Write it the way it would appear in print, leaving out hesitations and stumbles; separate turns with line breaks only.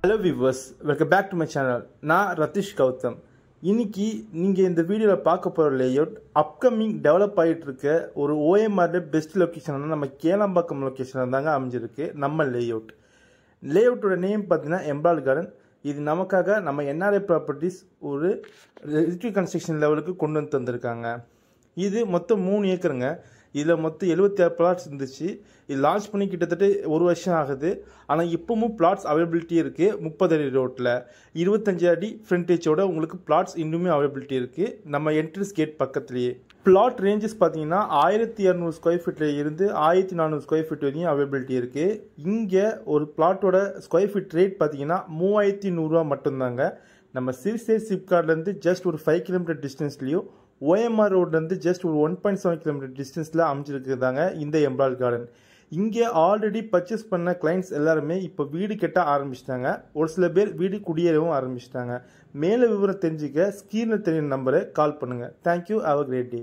Hello viewers, welcome back to my channel. நான் ரத்திஷ் கௌதம். இன்னைக்கு நீங்க இந்த வீடியோல பார்க்க போற லேஅவுட் அப்கமிங் டெவலப் ஆயிட்டு இருக்க ஒரு OMR பெஸ்ட் லொகேஷன் நம்ம கேளம்பாக்கம் லொகேஷன்ல தாங்க அமைஞ்சிருக்கு நம்ம லேஅவுட். லேஅவுட்டோட நேம் பார்த்தீங்கன்னா எம்பால் கார்டன். இது நமக்காக நம்ம NRI ப்ராப்பர்ட்டிஸ் ஒரு ரெசிடென்ஷியல் கன்ஸ்ட்ரக்ஷன் லெவலுக்கு கொண்டு வந்து தந்திருக்காங்க. இது மொத்தம் 3 ஏக்கருங்க. இதில் மொத்தம் 76 பிளாட்ஸ் இருந்துச்சு. இது லான்ச் பண்ணி கிட்டத்தட்ட 1 வருஷம் ஆகுது. ஆனால் இப்போவும் பிளாட்ஸ் அவைலபிலிட்டி இருக்குது. 30 அடி ரோட்டில் 25 அடி ஃப்ரண்டேஜோட உங்களுக்கு பிளாட்ஸ் இன்னுமே அவைலபிலிட்டி இருக்குது நம்ம என்ட்ரன்ஸ் கேட் பக்கத்துலேயே. பிளாட் ரேஞ்சஸ் பார்த்தீங்கன்னா 1200 ஸ்கொயர் ஃபீட்டில் இருந்து 1400 ஸ்கொயர் ஃபீட் வரையும் அவைலபிலிட்டி இருக்குது. இங்கே ஒரு பிளாட்டோட ஸ்கொயர் ஃபீட் ரேட் பார்த்தீங்கன்னா 3100 மட்டும்தாங்க. நம்ம சிறுசே சிப்கார்ட்லேருந்து ஜஸ்ட் ஒரு 5 கிலோமீட்டர் டிஸ்டன்ஸ்லேயும் OMR ரோட்லேருந்து ஜஸ்ட் ஒரு 1.7 கிலோமீட்டர் டிஸ்டன்ஸில் அமைச்சிருக்குதாங்க இந்த எம்பால் கார்டன். இங்கே ஆல்ரெடி பர்ச்சேஸ் பண்ண கிளைண்ட்ஸ் எல்லாருமே இப்போ வீடு கட்ட ஆரம்பிச்சிட்டாங்க. ஒரு சில பேர் வீடு குடியேறவும் ஆரம்பிச்சிட்டாங்க. மேலே விவரம் தெரிஞ்சுக்க ஸ்க்ரீனில் தெரியும் நம்பரை கால் பண்ணுங்கள். Thank you, have a great day.